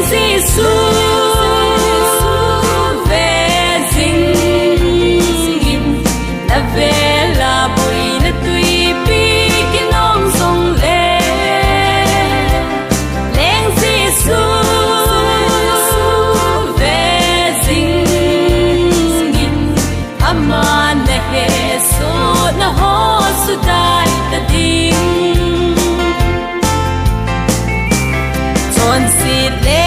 Giêsu về dinh là về là bụi là tùy bi cái nông sông lệ lên Giêsu về dinh ama na he so na ho su dai ta ding chọn si lệ